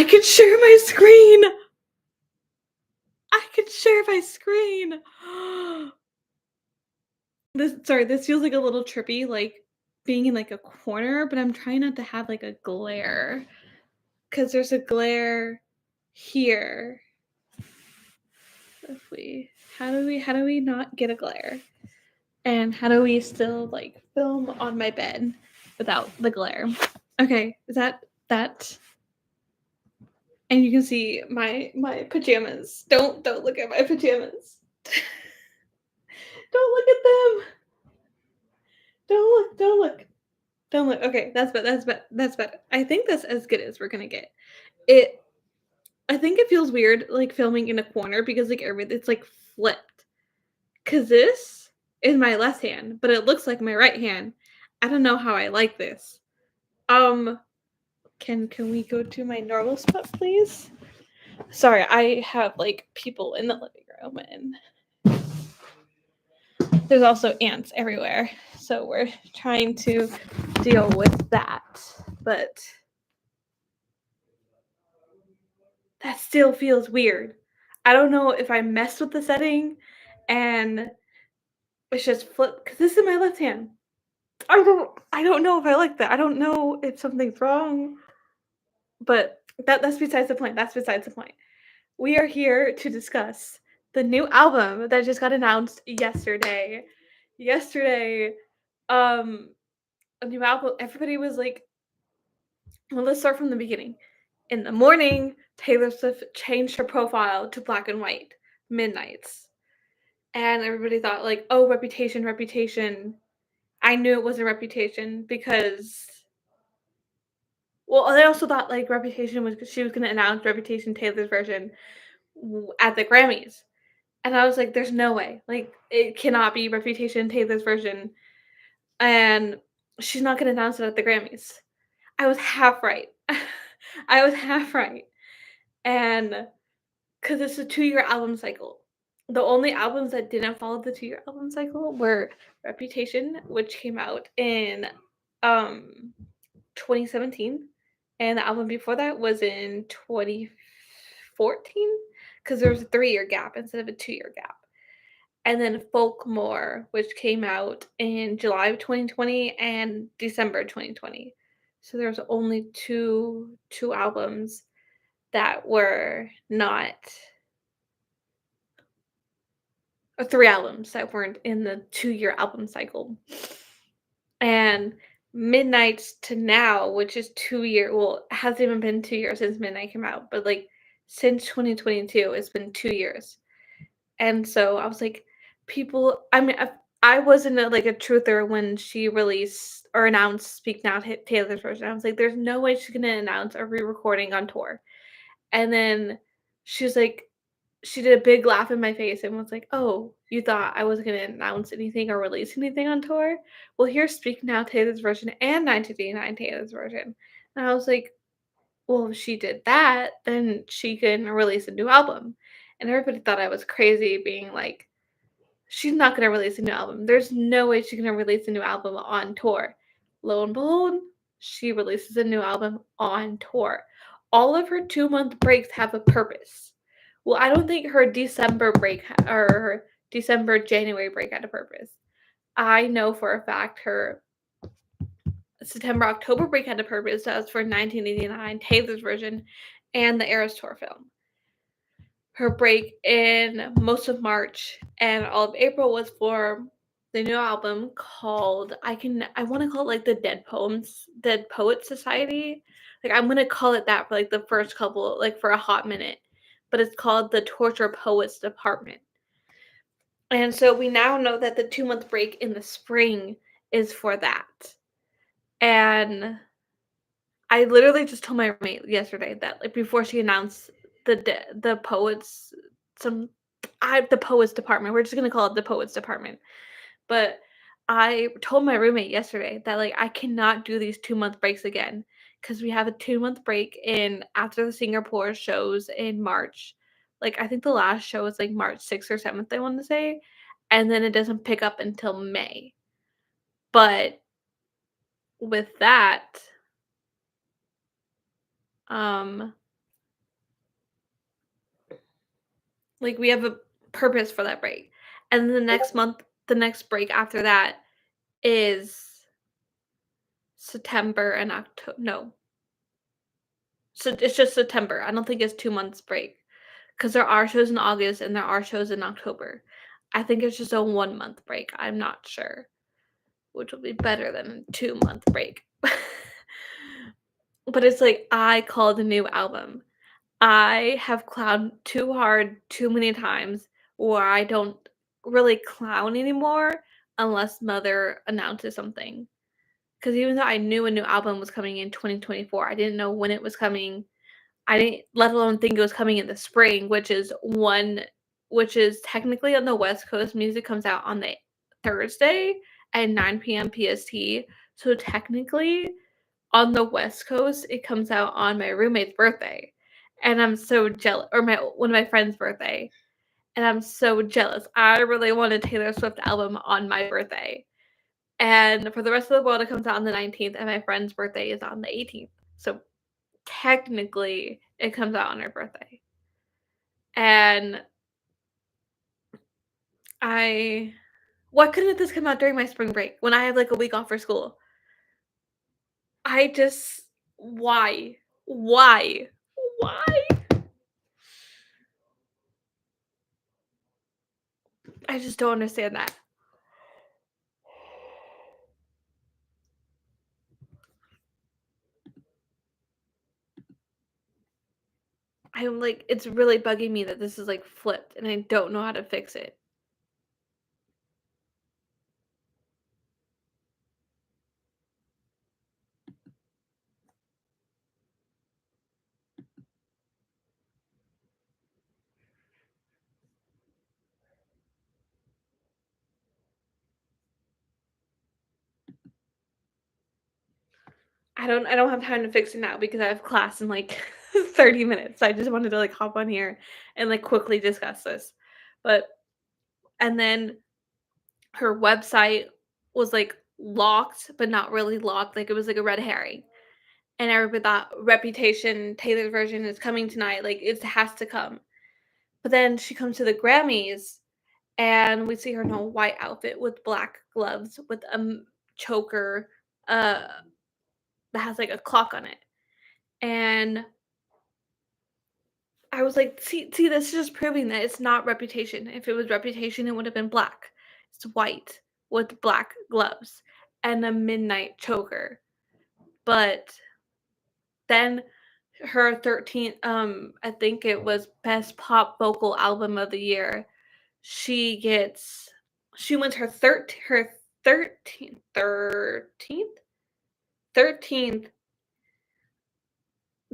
I could share my screen. I could share my screen. This feels like a little trippy, like being in like a corner, but I'm trying not to have like a glare because there's a glare here. If we, how do we not get a glare? And how do we still like film on my bed without the glare? Okay, is that? And you can see my pajamas. Don't look at my pajamas. Don't look at them. Don't look. Don't look. Don't look. Okay, that's better. That's better. That's better. I think that's as good as we're gonna get. It. I think it feels weird like filming in a corner because like everything it's like flipped. Cause this is my left hand, but it looks like my right hand. I don't know how I like this. Um, can we go to my normal spot, please? Sorry, I have like people in the living room and there's also ants everywhere. So we're trying to deal with that. But that still feels weird. I don't know if I messed with the setting and it's just flipped because this is my left hand. I don't know if I like that. I don't know if something's wrong, but that's besides the point. That's besides the point. We are here to discuss the new album that just got announced yesterday. Yesterday, um, a new album. Everybody was like, well, let's start from the beginning. In the morning, Taylor Swift changed her profile to black and white, midnights. And everybody thought, like, oh, Reputation, Reputation. I knew it was a Reputation because, well, they also thought, like, Reputation was, she was going to announce Reputation Taylor's version at the Grammys. And I was like, there's no way. Like, it cannot be Reputation Taylor's version. And she's not going to announce it at the Grammys. I was half right. I was half right. And because it's a 2-year album cycle. The only albums that didn't follow the 2-year album cycle were Reputation, which came out in um 2017, and the album before that was in 2014 because there was a 3-year gap instead of a 2-year gap. And then Folkmore, which came out in July of 2020 and December 2020. So there was only two albums that were not, or 3 albums that weren't in the 2-year album cycle. And Midnights to now, which is 2 year, well, it hasn't even been 2 years since Midnight came out, but like since 2022, it's been 2 years. And so I was like, people, I mean, I wasn't like a truther when she released or announced Speak Now Taylor's version. I was like, there's no way she's gonna announce a re-recording on tour. And then she was like, she did a big laugh in my face and was like, "Oh, you thought I wasn't gonna announce anything or release anything on tour? Well, here's Speak Now Taylor's version and 1989 Taylor's version." And I was like, "Well, if she did that, then she can release a new album." And everybody thought I was crazy, being like, "She's not gonna release a new album. There's no way she's gonna release a new album on tour." Lo and behold, she releases a new album on tour. All of her 2-month breaks have a purpose. Well, I don't think her December break or her December January break had a purpose. I know for a fact her September October break had a purpose. That was for 1989 Taylor's version and the Eras Tour film. Her break in most of March and all of April was for the new album called, I want to call it like the Dead Poets Society. Like I'm gonna call it that for like the first couple, like for a hot minute. But it's called the Torture Poets Department. And so we now know that the 2-month break in the spring is for that. And I literally just told my roommate yesterday that like before she announced the poets, the poets department. We're just gonna call it the poets department. But I told my roommate yesterday that like I cannot do these 2-month breaks again because we have a 2-month break in after the Singapore shows in March. Like I think the last show was like March 6th or 7th, I want to say, and then it doesn't pick up until May. But with that, um Like, we have a purpose for that break. And then the next break after that is September and October. No. So it's just September. I don't think it's 2 months break because there are shows in August and there are shows in October. I think it's just a 1 month break. I'm not sure, which will be better than a 2 month break. But it's like I called a new album. I have clowned too hard too many times where I don't really clown anymore unless Mother announces something. Because even though I knew a new album was coming in 2024, I didn't know when it was coming. I didn't let alone think it was coming in the spring, which is technically on the West Coast. Music comes out on the Thursday at 9 p.m. PST. So technically, on the West Coast, it comes out on my roommate's birthday, and I'm so jealous, or my one of my friend's birthday, and I'm so jealous. I really want a Taylor Swift album on my birthday, and for the rest of the world, it comes out on the 19th, and my friend's birthday is on the 18th. So technically, it comes out on her birthday, and I why couldn't this come out during my spring break when I have like a week off for school? I just why? Why? Why? I just don't understand that. I'm like, it's really bugging me that this is like flipped and I don't know how to fix it. I don't have time to fix it now because I have class in like 30 minutes. I just wanted to like hop on here and like quickly discuss this. But and then her website was like locked, but not really locked. Like it was like a red herring. And everybody thought Reputation, Taylor's version is coming tonight. Like it has to come. But then she comes to the Grammys and we see her in a white outfit with black gloves with a choker uh that has like a clock on it. And I was like, see, this is just proving that it's not Reputation. If it was Reputation, it would have been black. It's white with black gloves and a midnight choker. But then her 13th, I think it was Best Pop Vocal Album of the Year. She gets, she wins her 13th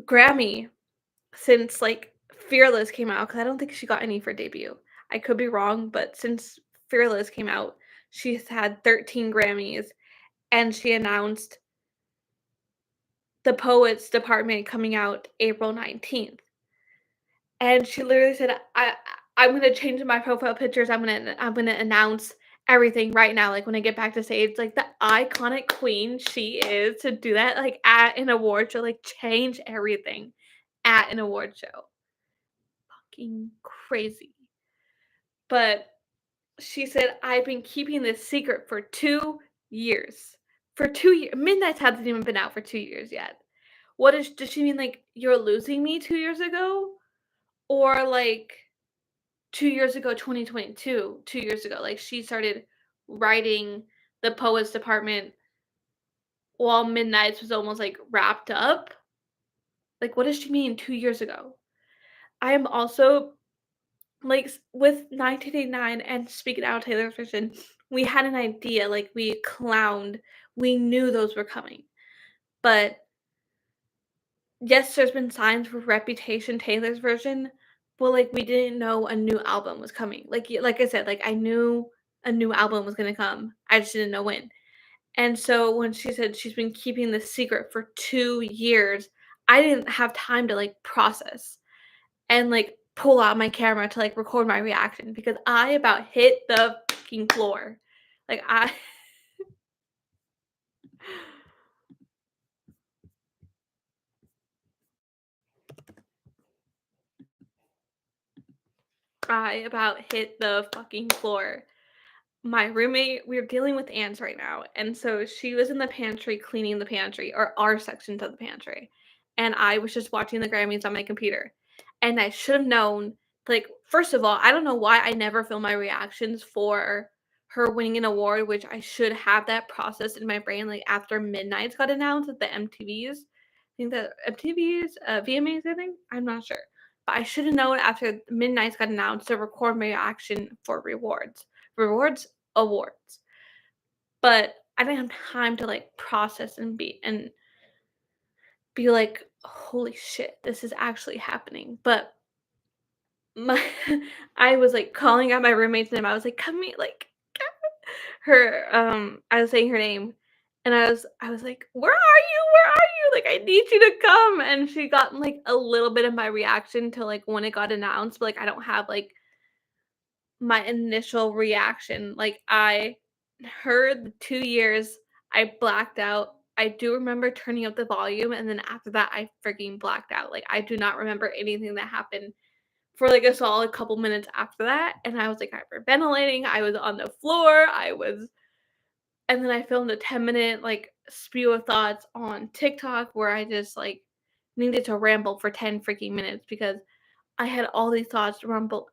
Grammy since like Fearless came out, because I don't think she got any for debut. I could be wrong, but since Fearless came out, she's had 13 Grammys, and she announced the Poets Department coming out April 19th. And she literally said, I'm gonna change my profile pictures. I'm gonna announce everything right now. Like when I get back to stage, like the iconic queen she is to do that, like at an award show, like change everything at an award show. Fucking crazy. But she said, I've been keeping this secret for 2 years. For 2 years. Midnight's hasn't even been out for 2 years yet. Does she mean like you're losing me 2 years ago? Or like 2 years ago, 2022, 2 years ago, like she started writing the Poets Department while Midnight's was almost like wrapped up. Like, what does she mean 2 years ago? I am also like with 1989 and Speaking Out Taylor's version, we had an idea, like we clowned, we knew those were coming. But yes, there's been signs for Reputation Taylor's version, but like we didn't know a new album was coming. Like I said, like I knew a new album was gonna come. I just didn't know when. And so when she said she's been keeping this secret for 2 years, I didn't have time to like process and like pull out my camera to like record my reaction because I about hit the fucking floor. Like I I about hit the fucking floor. My roommate, we're dealing with ants right now, and so she was in the pantry cleaning the pantry, or our sections of the pantry, and I was just watching the Grammys on my computer, and I should have known, like, first of all, I don't know why I never film my reactions for her winning an award, which I should have that processed in my brain, like, after Midnights got announced at the MTVs. I think the MTVs, VMAs, I think? I'm not sure. But I should have known after Midnights got announced to record my reaction for rewards, awards. But I didn't have time to, like, process and be like, "Holy shit, this is actually happening." But my I was, like, calling out my roommate's name. I was like, "Come here," like, I was saying her name, and I was like, "Where are you? Where are you? Like, I need you to come." And she got, like, a little bit of my reaction to, like, when it got announced, but, like, I don't have, like, my initial reaction. Like, I heard the 2 years, I blacked out. I do remember turning up the volume, and then after that, I freaking blacked out. Like, I do not remember anything that happened for, like, a solid couple minutes after that, and I was, like, hyperventilating, I was on the floor, and then I filmed a 10-minute, like, spew of thoughts on TikTok where I just, like, needed to ramble for 10 freaking minutes because I had all these thoughts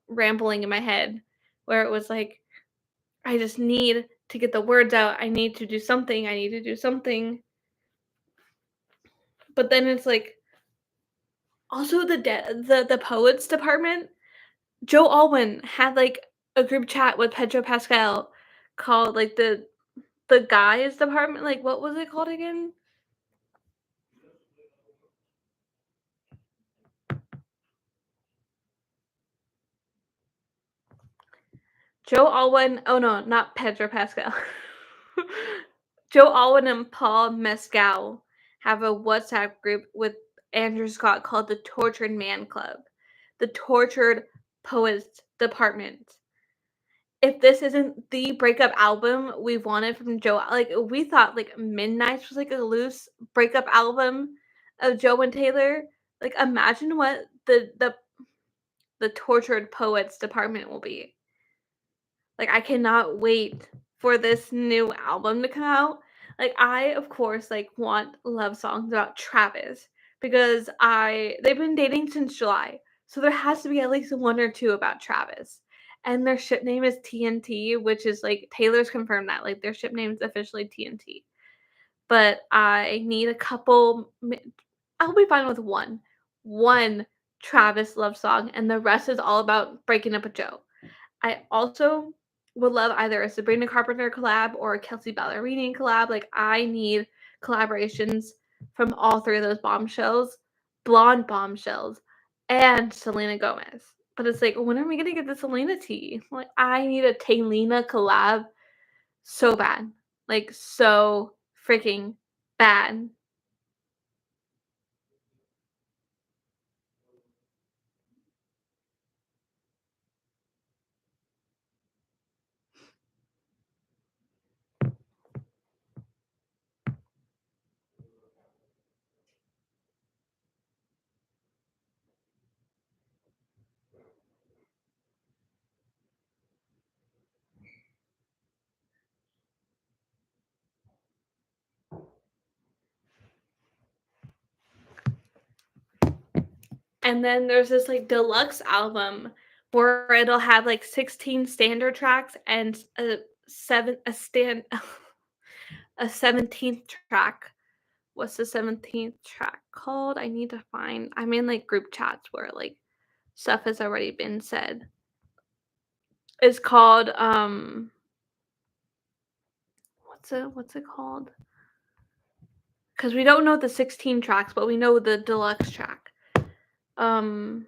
rambling in my head where it was like, I just need to get the words out. I need to do something. I need to do something. But then it's like also the poets department. Joe Alwyn had like a group chat with Pedro Pascal called like the guys department. Like what was it called again? Joe Alwyn. Oh no, not Pedro Pascal. Joe Alwyn and Paul Mescal have a WhatsApp group with Andrew Scott called the Tortured Man Club, the Tortured Poets Department. If this isn't the breakup album we wanted from Joe, like we thought, like Midnight was like a loose breakup album of Joe and Taylor. Like imagine what the Tortured Poets Department will be. Like, I cannot wait for this new album to come out. Like, I, of course, like, want love songs about Travis because they've been dating since July. So there has to be at least one or two about Travis. And their ship name is TNT, which is like Taylor's confirmed that. Like their ship name is officially TNT. But I need a couple I'll be fine with one. One Travis love song and the rest is all about breaking up with Joe. I also would love either a Sabrina Carpenter collab or a Kelsey Ballerini collab. Like, I need collaborations from all three of those bombshells, blonde bombshells, and Selena Gomez. But it's like, when are we gonna get the Selena tea? Like, I need a Taylena collab so bad. Like, so freaking bad. And then there's this like deluxe album where it'll have like 16 standard tracks and a 17th track. What's the 17th track called? I need to find. I'm in like group chats where like stuff has already been said. It's called what's it called? Cuz we don't know the 16 tracks, but we know the deluxe track. Um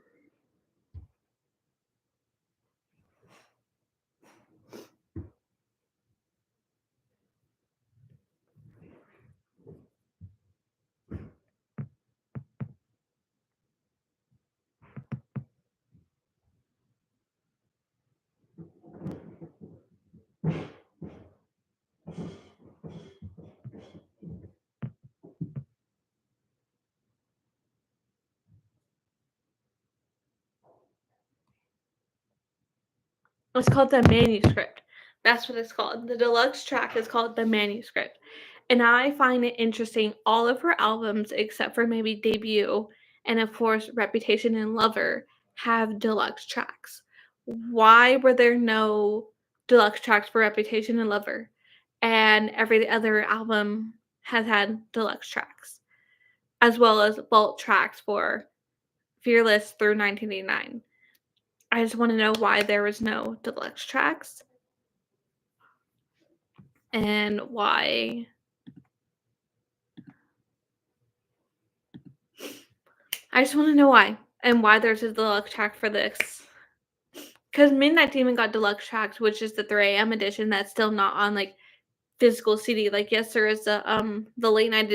It's called the manuscript. That's what it's called. The deluxe track is called the manuscript. And I find it interesting. All of her albums, except for maybe Debut and of course Reputation and Lover, have deluxe tracks. Why were there no deluxe tracks for Reputation and Lover? And every other album has had deluxe tracks, as well as vault tracks for Fearless through 1989. I just want to know why there was no deluxe tracks and why. I just want to know why and why there's a deluxe track for this. Because Midnight Demon got deluxe tracks, which is the 3 a.m. edition that's still not on like physical CD. Like yes, there is the late night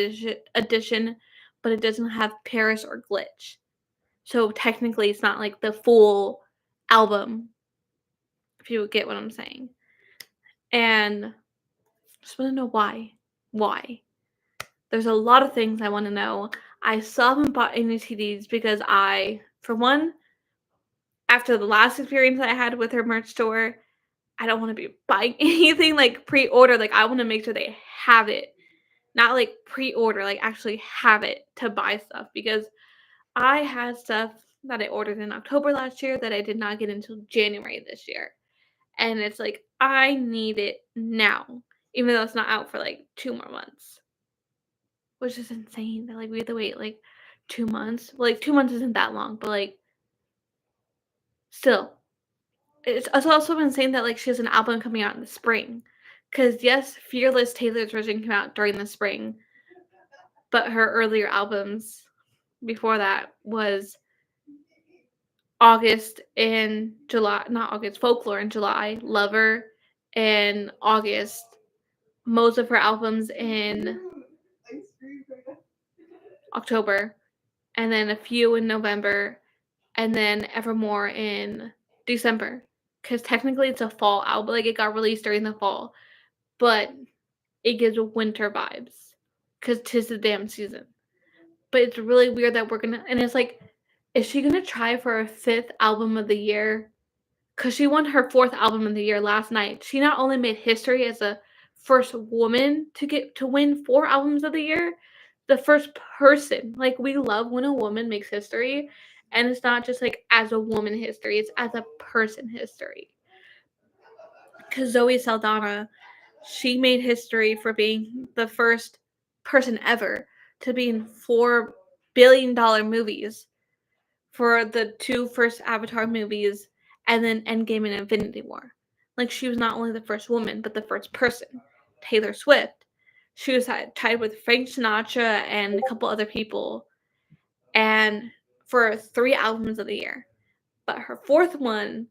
edition, but it doesn't have Paris or Glitch. So technically, it's not like the full album. If you get what I'm saying, and just want to know why. Why? There's a lot of things I want to know. I still haven't bought any CDs because for one, after the last experience I had with her merch store, I don't want to be buying anything like pre-order. Like I want to make sure they have it, not like pre-order, like actually have it to buy stuff because I had stuff that I ordered in October last year that I did not get until January this year. And it's like I need it now, even though it's not out for like 2 more months. Which is insane that, like, we have to wait, like, 2 months. Well, like, 2 months isn't that long, but, like, still. It's also insane that, like, she has an album coming out in the spring. Cause yes, Fearless Taylor's version came out during the spring, but her earlier albums before that was August and July not August, Folklore in July, Lover in August, most of her albums in October, and then a few in November, and then Evermore in December. Because technically it's a fall album, like it got released during the fall, but it gives winter vibes because 'tis the damn season. But it's really weird that we're gonna, and it's like, is she gonna try for a fifth album of the year? Because she won her fourth album of the year last night. She not only made history as the first woman to win 4 albums of the year, the first person. Like we love when a woman makes history, and it's not just like as a woman history; it's as a person history. Because Zoe Saldana, she made history for being the first person ever to be in $4 billion movies for the 2 first Avatar movies and then Endgame and Infinity War. Like, she was not only the first woman, but the first person. Taylor Swift. She was tied with Frank Sinatra and a couple other people, and for 3 albums of the year. But her fourth one,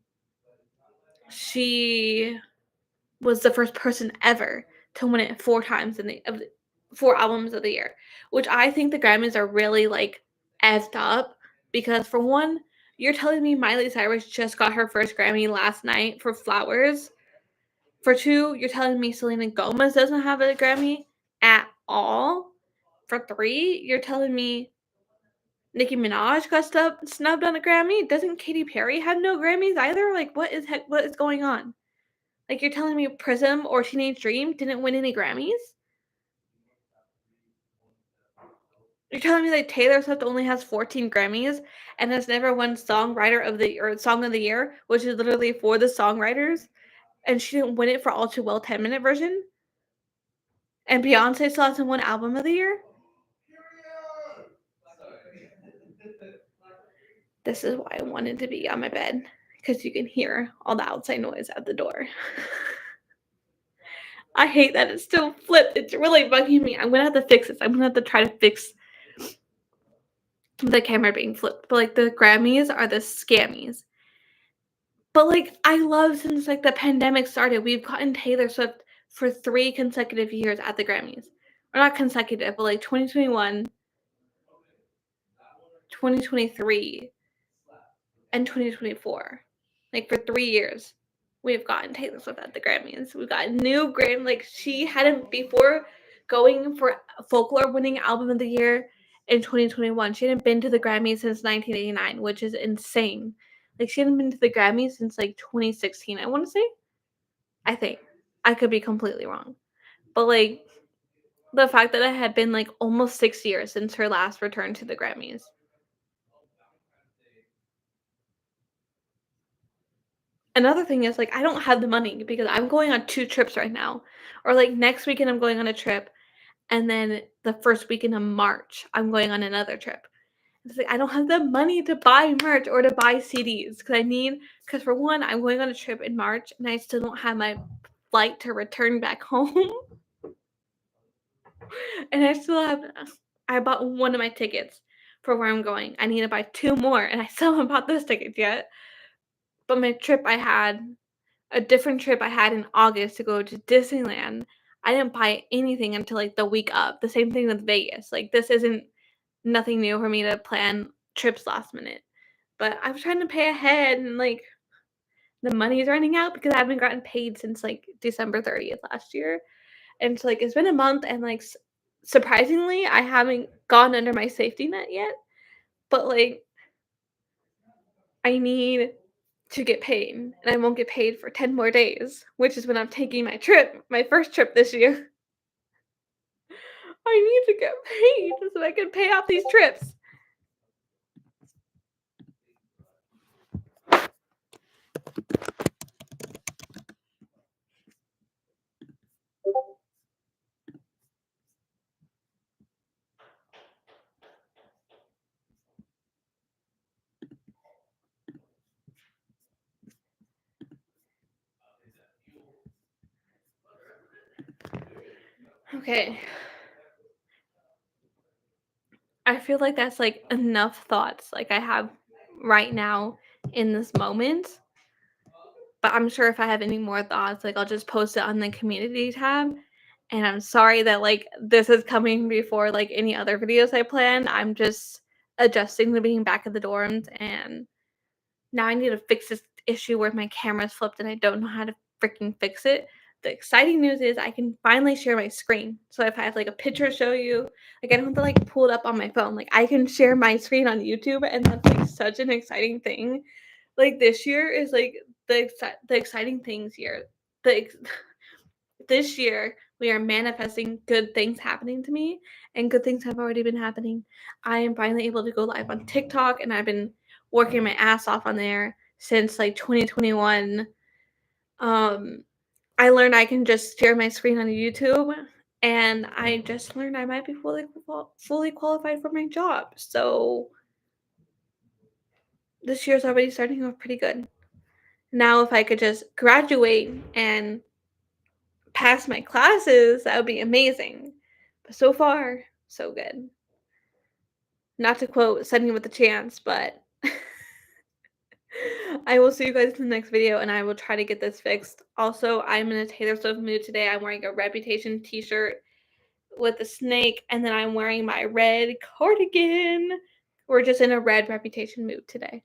she was the first person ever to win it 4 times in the 4 albums of the year, which I think the Grammys are really like effed up because for one, you're telling me Miley Cyrus just got her first Grammy last night for Flowers. For two, you're telling me Selena Gomez doesn't have a Grammy at all. For three, you're telling me Nicki Minaj got snubbed on a Grammy. Doesn't Katy Perry have no Grammys either? Like, what is going on? Like, you're telling me Prism or Teenage Dream didn't win any Grammys? You're telling me that Taylor Swift only has 14 Grammys and has never won Songwriter of the or Song of the Year, which is literally for the songwriters, and she didn't win it for All Too Well 10-minute version? And Beyonce still hasn't won Album of the Year? This is why I wanted to be on my bed, because you can hear all the outside noise at the door. I hate that it's still flipped. It's really bugging me. I'm gonna have to fix this. I'm gonna have to try to fix the camera being flipped. But like the Grammys are the scammies. But like I love since like the pandemic started, we've gotten Taylor Swift for 3 consecutive years at the Grammys. Or not consecutive, but like 2021, 2023, and 2024. Like for 3 years, we've gotten Taylor Swift at the Grammys. We've got new Grammy. Like she hadn't before going for Folklore winning Album of the Year in 2021. She hadn't been to the Grammys since 1989, which is insane. Like, she hadn't been to the Grammys since, like, 2016, I wanna say? I think. I could be completely wrong. But, like, the fact that it had been, like, almost 6 years since her last return to the Grammys. Another thing is, like, I don't have the money because I'm going on 2 trips right now, or, like, next weekend I'm going on a trip, and then the first weekend of March, I'm going on another trip. It's like, I don't have the money to buy merch or to buy CDs because for one, I'm going on a trip in March, and I still don't have my flight to return back home, and I still have I bought one of my tickets for where I'm going. I need to buy 2 more, and I still haven't bought those tickets yet. But my trip I had a different trip I had in August to go to Disneyland, I didn't buy anything until, like, the week of. The same thing with Vegas. Like, this isn't nothing new for me to plan trips last minute. But I was trying to pay ahead and, like, the money is running out because I haven't gotten paid since, like, December 30th last year. And so, like, it's been a month and, like, surprisingly, I haven't gone under my safety net yet, but, like, I need to get paid, and I won't get paid for 10 more days, which is when I'm taking my trip, my first trip this year. I need to get paid so I can pay off these trips. Okay. I feel like that's, like, enough thoughts, like, I have right now in this moment, but I'm sure if I have any more thoughts, like, I'll just post it on the community tab, and I'm sorry that, like, this is coming before, like, any other videos I plan. I'm just adjusting to being back at the dorms, and now I need to fix this issue where my camera's flipped and I don't know how to freaking fix it. The exciting news is I can finally share my screen. So if I have like a picture to show you, like I don't have to like pull it up on my phone. Like I can share my screen on YouTube, and that's like such an exciting thing. Like this year is like the exciting things year. The ex- this year we are manifesting good things happening to me, and good things have already been happening. I am finally able to go live on TikTok, and I've been working my ass off on there since like 2021. um I learned I can just share my screen on YouTube, and I just learned I might be fully qualified for my job. So this year's already starting off pretty good. Now if I could just graduate and pass my classes, that would be amazing. But so far, so good. Not to quote Sunny with a Chance, but I will see you guys in the next video, and I will try to get this fixed. Also, I'm in a Taylor Swift mood today. I'm wearing a Reputation t-shirt with a snake, and then I'm wearing my red cardigan. We're just in a red Reputation mood today.